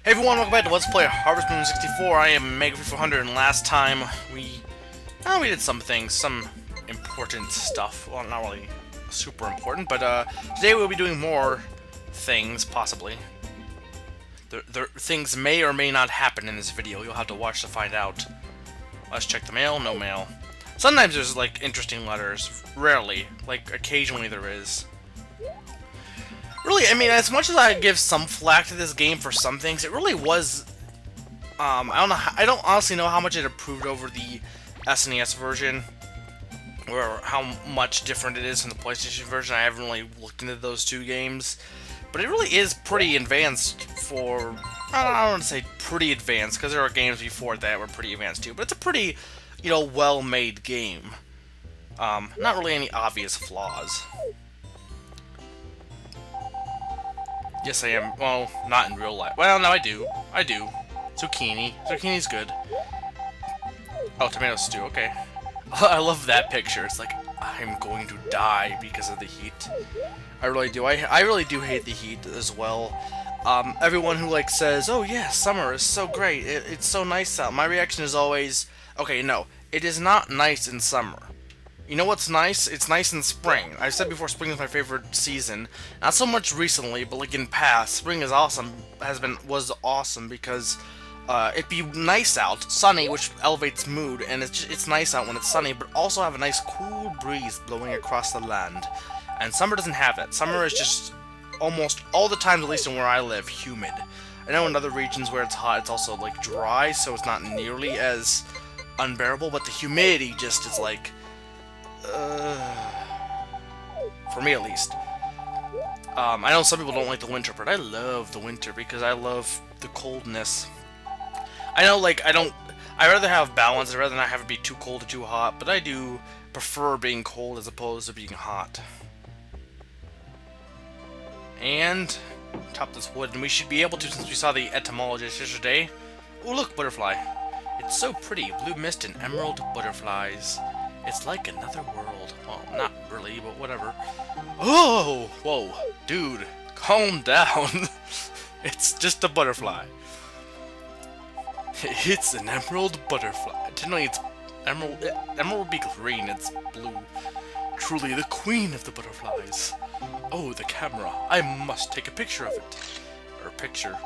Hey everyone, welcome back to Let's Play Harvest Moon 64. I am Mega400, and last time we did some things, some important stuff. Well, not really super important, but today we'll be doing more things, possibly. Things may or may not happen in this video. You'll have to watch to find out. Let's check the mail. No mail. Sometimes there's, like, interesting letters. Rarely. Like, occasionally there is. Really, I mean, as much as I give some flack to this game for some things, it really was, I don't honestly know how much it improved over the SNES version, or how much different it is from the PlayStation version. I haven't really looked into those two games, but it really is pretty advanced for, I don't want to say pretty advanced, because there are games before that were pretty advanced too, but it's a pretty, well-made game. Not really any obvious flaws. Yes, I am. Well, not in real life. Well, no, I do. I do. Zucchini. Zucchini's good. Oh, tomato stew. Okay. I love that picture. It's like, I'm going to die because of the heat. I really do. I really do hate the heat as well. Everyone who, like, says, oh, yeah, summer is so great. It's so nice out. My reaction is always, okay, no. It is not nice in summer. You know what's nice? It's nice in spring. I've said before, spring is my favorite season. Not so much recently, but like in past, spring is awesome. Was awesome because it'd be nice out, sunny, which elevates mood, and it's nice out when it's sunny, but also have a nice cool breeze blowing across the land. And summer doesn't have that. Summer is just almost all the time, at least in where I live, humid. I know in other regions where it's hot, it's also like dry, so it's not nearly as unbearable. But the humidity just is like. For me at least. I know some people don't like the winter, but I love the winter because I love the coldness. I know, like, I'd rather have balance. I'd rather not have it be too cold or too hot, but I do prefer being cold as opposed to being hot. And top this wood, and we should be able to, since we saw the etymologist yesterday. Oh, look, butterfly. It's so pretty. Blue mist and emerald butterflies. It's like another world. Well, not really, but whatever. Oh! Whoa. Dude, calm down. It's just a butterfly. It's an emerald butterfly. Generally, it's emerald. Emerald would be green. It's blue. Truly the queen of the butterflies. Oh, the camera. I must take a picture of it. Or picture.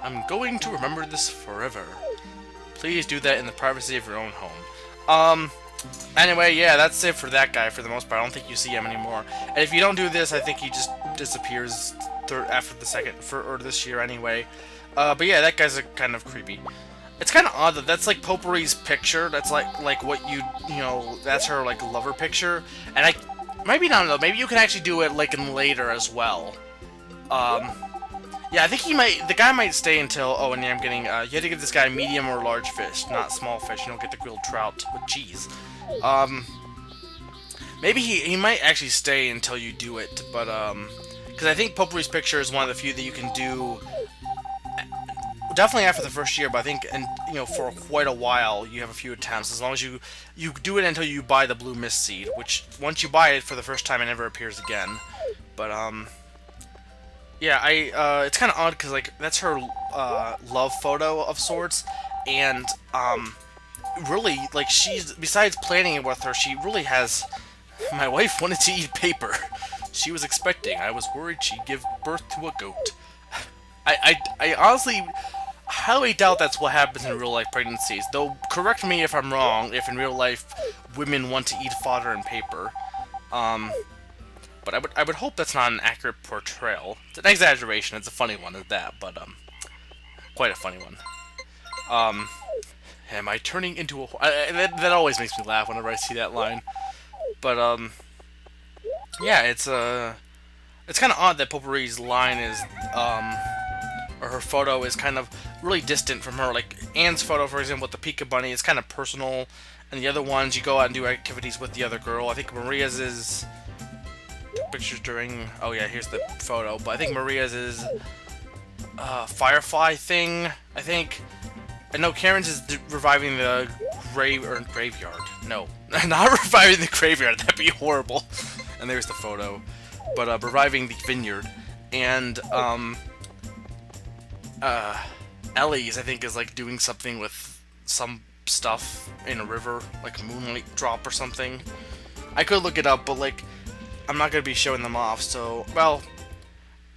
I'm going to remember this forever. Please do that in the privacy of your own home. Anyway, yeah, that's it for that guy for the most part. I don't think you see him anymore. And if you don't do this, I think he just disappears after the second, or this year anyway. But yeah, that guy's kind of creepy. It's kind of odd that that's like Potpourri's picture. That's like what you know, that's her like lover picture. And maybe not though. Maybe you can actually do it like in later as well. Yeah, I think the guy might stay until, oh, and yeah, I'm getting, you have to give this guy medium or large fish, not small fish. You don't get the grilled trout with cheese. Maybe he might actually stay until you do it, but, because I think Potpourri's picture is one of the few that you can do, definitely after the first year, but I think, and for quite a while, you have a few attempts, as long as you do it until you buy the blue mist seed, which, once you buy it for the first time, it never appears again, but, yeah, it's kind of odd because, like, that's her love photo of sorts, and really, like, besides planning it with her, she really has. My wife wanted to eat paper. She was expecting. I was worried she'd give birth to a goat. I honestly highly doubt that's what happens in real life pregnancies. Though, correct me if I'm wrong. If in real life women want to eat fodder and paper, but I would hope that's not an accurate portrayal. It's an exaggeration. It's a funny one at that, but quite a funny one. Am I turning into a? That always makes me laugh whenever I see that line. But yeah, it's kind of odd that Potpourri's line is or her photo is kind of really distant from her. Like Anne's photo, for example, with the Pika Bunny, is kind of personal, and the other ones you go out and do activities with the other girl. I think Maria's is. Pictures during. Oh yeah, here's the photo. But I think Maria's is Firefly thing. I think. I know Karen's is reviving the graveyard. No, not reviving the graveyard. That'd be horrible. And there's the photo. But reviving the vineyard. And Ellie's, I think, is like doing something with some stuff in a river, like a moonlight drop or something. I could look it up, but like, I'm not gonna be showing them off. So, well,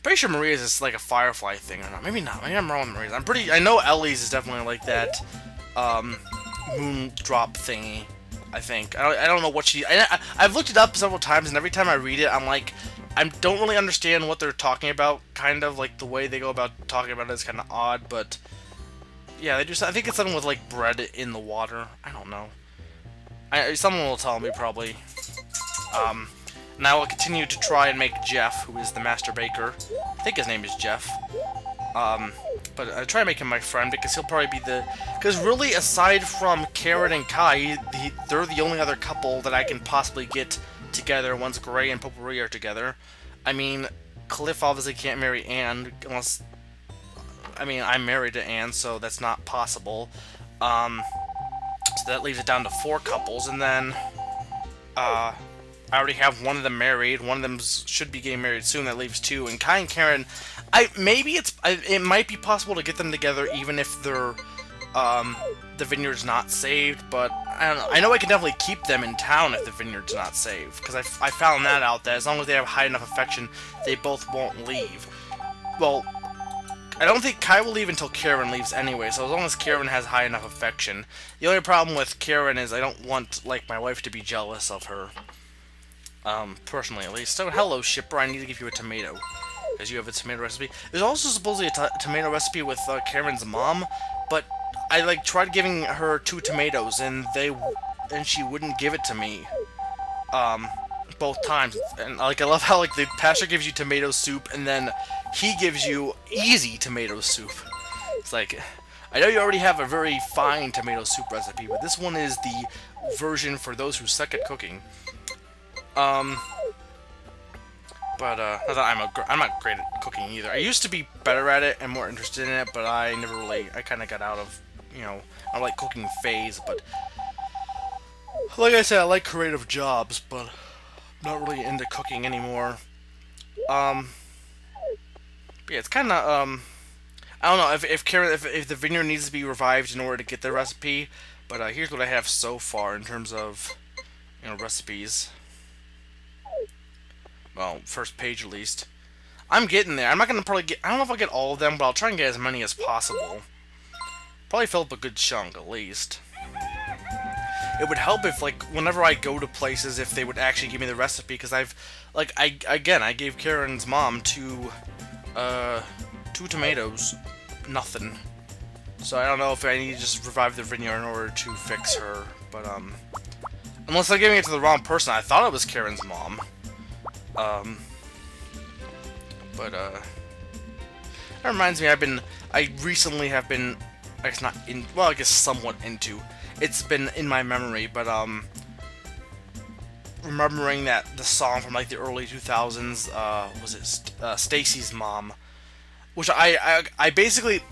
pretty sure Maria's is like a Firefly thing or not. Maybe not. Maybe I'm wrong with Maria's. I know Ellie's is definitely like that moon drop thingy. I think. I don't know what she... I've looked it up several times, and every time I read it, I'm like... I don't really understand what they're talking about, kind of. Like, the way they go about talking about it is kind of odd, but... Yeah, they just... I think it's something with, like, bread in the water. I don't know. Someone will tell me, probably. And I will continue to try and make Jeff, who is the master baker. I think his name is Jeff. But I try to make him my friend, because he'll probably be the... Because really, aside from Karen and Kai, they're the only other couple that I can possibly get together once Gray and Potpourri are together. I mean, Cliff obviously can't marry Anne, unless... I mean, I'm married to Anne, so that's not possible. So that leaves it down to 4 couples, and then... I already have one of them married. One of them should be getting married soon. That leaves 2. And Kai and Karen... it might be possible to get them together even if they're, the vineyard's not saved, but I don't know. I know I can definitely keep them in town if the vineyard's not saved, because I found that out, that as long as they have high enough affection, they both won't leave. Well, I don't think Kai will leave until Karen leaves anyway, so as long as Karen has high enough affection. The only problem with Karen is I don't want, like, my wife to be jealous of her. Personally at least. So, hello, shipper, I need to give you a tomato. Because you have a tomato recipe. There's also supposedly a tomato recipe with Karen's mom, but I like tried giving her 2 tomatoes and she wouldn't give it to me. Both times. And like I love how like the pastor gives you tomato soup and then he gives you easy tomato soup. It's like, I know you already have a very fine tomato soup recipe, but this one is the version for those who suck at cooking. But, I'm not great at cooking either. I used to be better at it and more interested in it, but I kind of got out of, you know, I like cooking phase, but, like I said, I like creative jobs, but I'm not really into cooking anymore. But yeah, it's kind of, I don't know, if the vineyard needs to be revived in order to get the recipe, but, here's what I have so far in terms of, you know, recipes. Well, first page at least. I'm getting there. I'm not gonna probably get... I don't know if I'll get all of them, but I'll try and get as many as possible. Probably fill up a good chunk, at least. It would help if, like, whenever I go to places, if they would actually give me the recipe, because I've... Like, I gave Karen's mom 2 tomatoes. Nothing. So I don't know if I need to just revive the vineyard in order to fix her, but, unless I'm giving it to the wrong person. I thought it was Karen's mom. That reminds me, I recently have been, I guess not in, well, I guess somewhat into, it's been in my memory, but, remembering that the song from, like, the early 2000s, was it, Stacy's Mom, which I basically,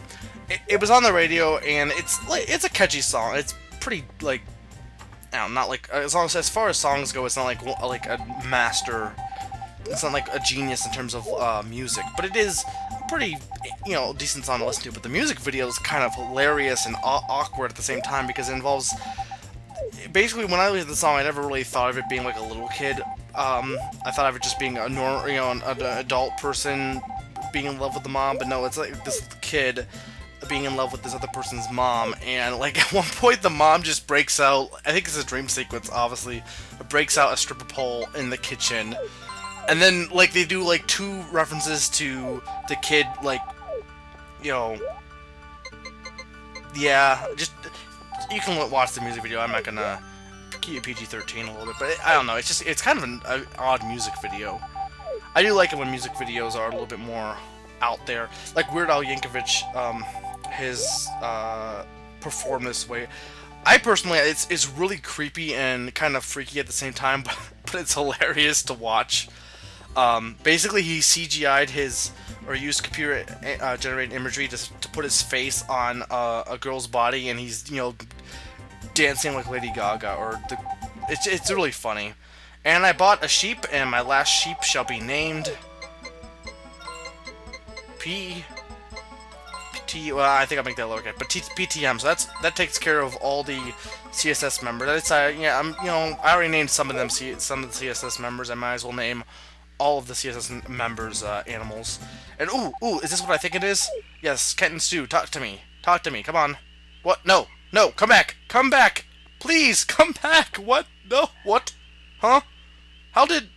it was on the radio, and it's a catchy song, it's pretty, like, I don't know, not like, as far as songs go, it's not like a master. It's not like a genius in terms of music, but it is a pretty, you know, decent song to listen to. But the music video is kind of hilarious and awkward at the same time because it involves... Basically, when I listened to the song, I never really thought of it being like a little kid. I thought of it just being a normal, you know, an adult person being in love with the mom, but no, it's like this kid being in love with this other person's mom, and like at one point the mom just breaks out, I think it's a dream sequence, obviously, but breaks out a stripper pole in the kitchen. And then, like, they do, like, 2 references to the kid, like, you know, yeah, just, you can watch the music video, I'm not gonna keep it PG-13 a little bit, but I don't know, it's kind of an odd music video. I do like it when music videos are a little bit more out there, like Weird Al Yankovic, his, performed this way. I personally, it's really creepy and kind of freaky at the same time, but it's hilarious to watch. Basically, he CGI'd or used computer generated imagery to put his face on a girl's body, and he's, you know, dancing like Lady Gaga, it's really funny. And I bought a sheep, and my last sheep shall be named Well, I think I'll make that lowercase, but PTM. So that takes care of all the CSS members. Yeah, I already named some of them. Some of the CSS members. I might as well name all of the CSS members animals. And ooh, is this what I think it is? Yes, Kent and Stu, talk to me. Talk to me. Come on. What? No, come back. Come back. Please, come back. What? No, what? Huh? How did?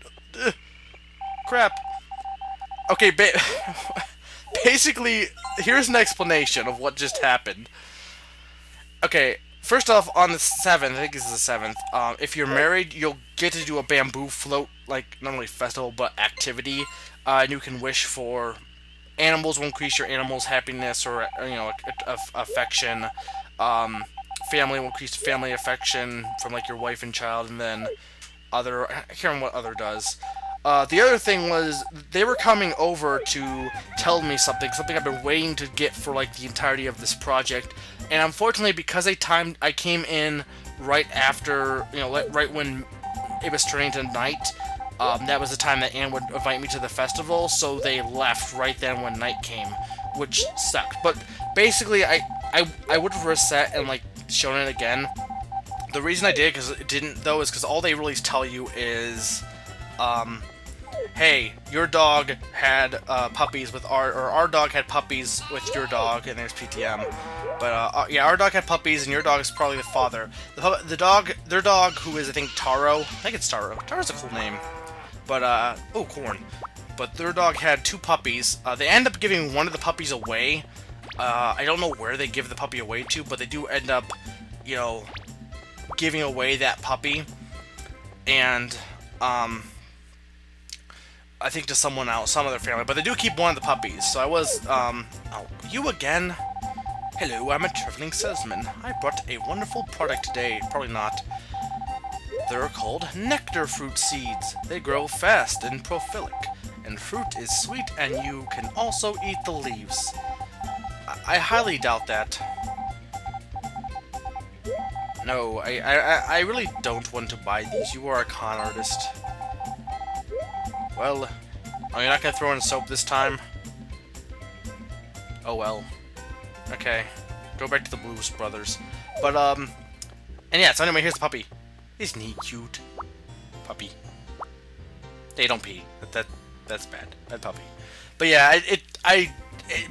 Crap. Okay, basically, here's an explanation of what just happened. Okay, first off, on the 7th, I think this is the 7th, if you're married, you'll get to do a bamboo float, like, not only festival, but activity, and you can wish for animals will increase your animal's happiness, or, affection, family will increase family affection from, like, your wife and child, and then I can't remember what other does. The other thing was, they were coming over to tell me something I've been waiting to get for, like, the entirety of this project, and unfortunately, because I came in right after, right when it was turning to night, that was the time that Anne would invite me to the festival, so they left right then when night came, which sucked. But basically, I would have reset and, like, shown it again. The reason I did, because it didn't, though, is because all they really tell you is, hey, your dog had puppies with our dog had puppies with your dog, and there's PTM. But yeah, our dog had puppies, and your dog is probably the father. Their dog, who is I think Taro. I think it's Taro. Taro's a cool name. But oh, corn. But their dog had 2 puppies. They end up giving one of the puppies away. I don't know where they give the puppy away to, but they do end up, giving away that puppy, and I think to someone else, some other family, but they do keep one of the puppies. So I was, oh, you again? Hello, I'm a traveling salesman. I brought a wonderful product today. Probably not. They're called nectar fruit seeds. They grow fast and prolific, and fruit is sweet, and you can also eat the leaves. I highly doubt that. No, I really don't want to buy these. You are a con artist. Well, oh, you're not gonna throw in soap this time? Oh well. Okay. Go back to the Blues Brothers. But, and yeah, so anyway, here's the puppy. Isn't he cute? Puppy. They don't pee. That's bad. Bad puppy. But yeah,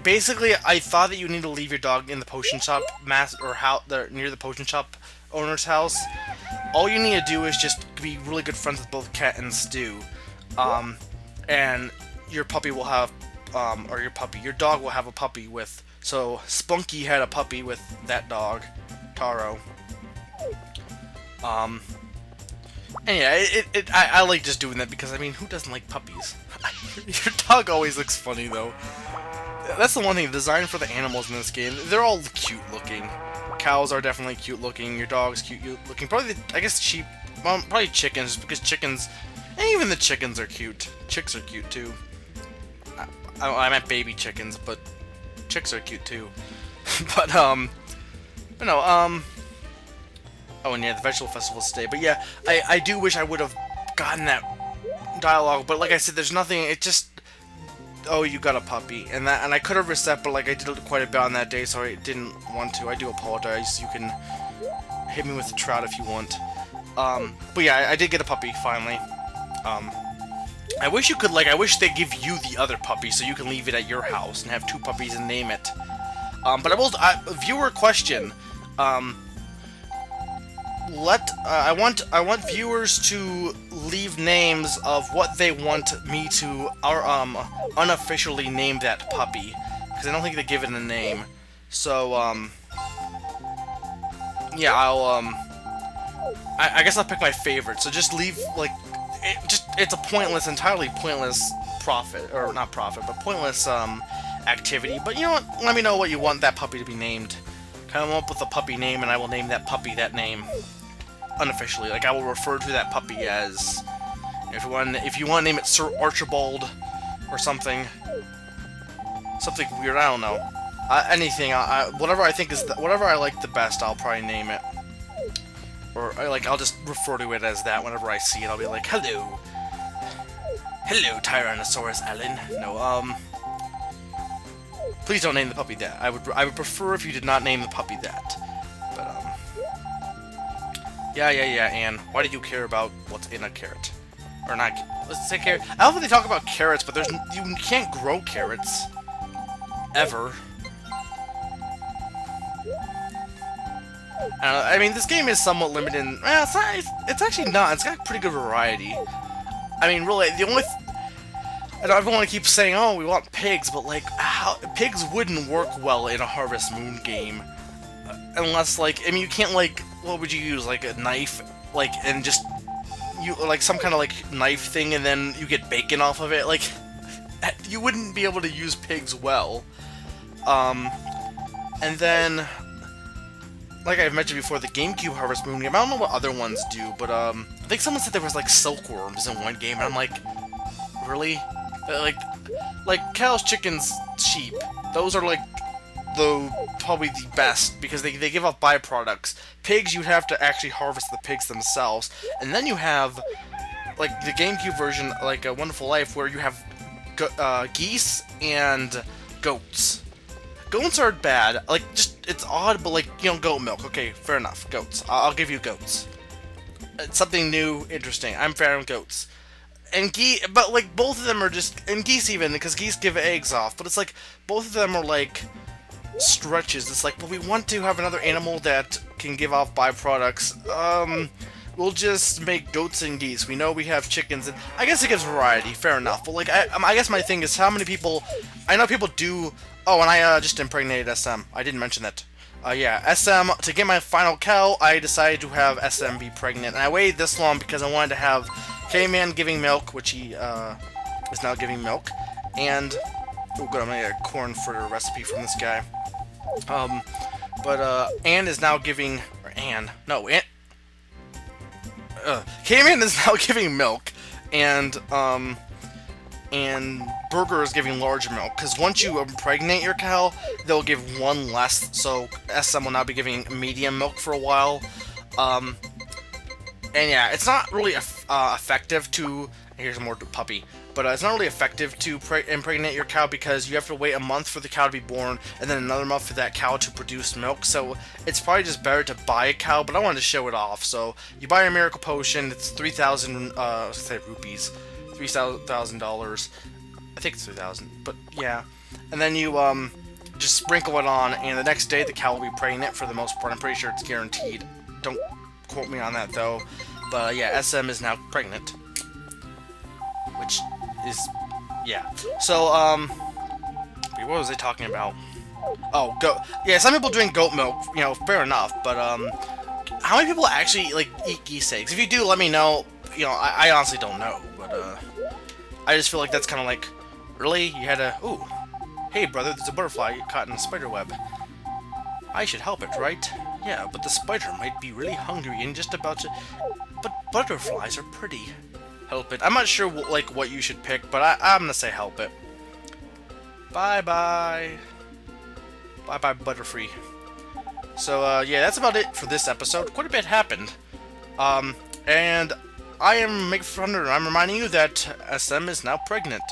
basically, I thought that you need to leave your dog in the potion shop near the potion shop owner's house. All you need to do is just be really good friends with both Cat and Stu. And your puppy will have, your dog will have a puppy with, so Spunky had a puppy with that dog, Taro. And yeah, I like just doing that because, I mean, who doesn't like puppies? Your dog always looks funny, though. That's the one thing, the design for the animals in this game, they're all cute looking. Cows are definitely cute looking, your dog's cute looking, probably, I guess sheep, well, probably chickens, because chickens, and even the chickens are cute. Chicks are cute, too. I meant baby chickens, but chicks are cute, too. but no, oh, and yeah, the vegetable festival's today, but yeah, I do wish I would have gotten that dialogue, but like I said, there's nothing, it just, oh, you got a puppy, and I could have reset, but like I did quite a bit on that day, so I didn't want to. I do apologize. You can hit me with the trout if you want. But yeah, I did get a puppy finally. I wish you could, like, I wish they give you the other puppy so you can leave it at your house and have 2 puppies and name it. But viewer question. I want viewers to leave names of what they want me to unofficially name that puppy, because I don't think they give it a name. So yeah, I guess I'll pick my favorite. So just leave, like, it's a entirely pointless pointless activity. But you know what? Let me know what you want that puppy to be named. Come up with a puppy name, and I will name that puppy that name unofficially. Like, I will refer to that puppy as, if you want to name it Sir Archibald or something weird. I don't know. Anything. Whatever I think is whatever I like the best, I'll probably name it. Or I'll just refer to it as that whenever I see it. I'll be like, hello, Tyrannosaurus Alan. No, Please don't name the puppy that. I would prefer if you did not name the puppy that. But yeah, Anne. Why do you care about what's in a carrot? Or not? Let's say carrot. I don't think they talk about carrots, but you can't grow carrots ever. I mean, this game is somewhat limited. Well, it's not. It's actually not. It's got a pretty good variety. I mean, really, the only. I don't want to keep saying, oh, we want pigs, but like, pigs wouldn't work well in a Harvest Moon game, unless like, I mean, you can't like, what would you use, like a knife, like, and just like some kind of like knife thing, and then you get bacon off of it. Like, you wouldn't be able to use pigs well. And then, like I've mentioned before, the GameCube Harvest Moon game, I don't know what other ones do, but I think someone said there was like silkworms in one game, and I'm like, really? Like cows, chickens, sheep, those are like probably the best, because they give off byproducts. Pigs, you'd have to actually harvest the pigs themselves, and then you have like the GameCube version, like A Wonderful Life, where you have geese and goats. Goats aren't bad, like, just, it's odd, but like, you know, goat milk, okay, fair enough, goats. I'll give you goats. It's something new, interesting. I'm fair on goats. And geese, but like, both of them are just, and geese even, because geese give eggs off, but it's like, both of them are like, stretches. It's like, well, we want to have another animal that can give off byproducts. We'll just make goats and geese. We know we have chickens, and I guess it gives variety, fair enough. But like, I guess my thing is, how many people, I know people do, oh, and I just impregnated SM. I didn't mention that. Yeah, SM, to get my final cow, I decided to have SM be pregnant, and I waited this long because I wanted to have K-Man giving milk, which he is now giving milk, and oh good, I'm gonna get a corn fritter recipe from this guy. Anne is now giving, or Anne, no, K-Man is now giving milk, and Burger is giving large milk, because once you impregnate your cow, they'll give one less, so SM will now be giving medium milk for a while. And yeah, it's not really effective to, here's more puppy, but it's not really effective to impregnate your cow because you have to wait a month for the cow to be born, and then another month for that cow to produce milk, so it's probably just better to buy a cow, but I wanted to show it off. So you buy a miracle potion, it's 3,000, I was gonna say rupees, $3,000, I think it's 3,000, but yeah, and then you just sprinkle it on, and the next day the cow will be pregnant for the most part. I'm pretty sure it's guaranteed. Don't quote me on that though, but yeah, SM is now pregnant, which is, yeah. So what was I talking about? Oh, yeah, some people drink goat milk, you know, fair enough, but how many people actually like eat geese eggs? If you do, let me know. You know, I honestly don't know, but I just feel like that's kind of like, really, you had to, ooh, hey brother, there's a butterfly caught in a spider web. I should help it, right? Yeah, but the spider might be really hungry and just about to... But butterflies are pretty. Help it. I'm not sure like what you should pick, but I'm gonna say help it. Bye-bye. Bye-bye, Butterfree. So, yeah, that's about it for this episode. Quite a bit happened. And I am Make Thunder, and I'm reminding you that SM is now pregnant.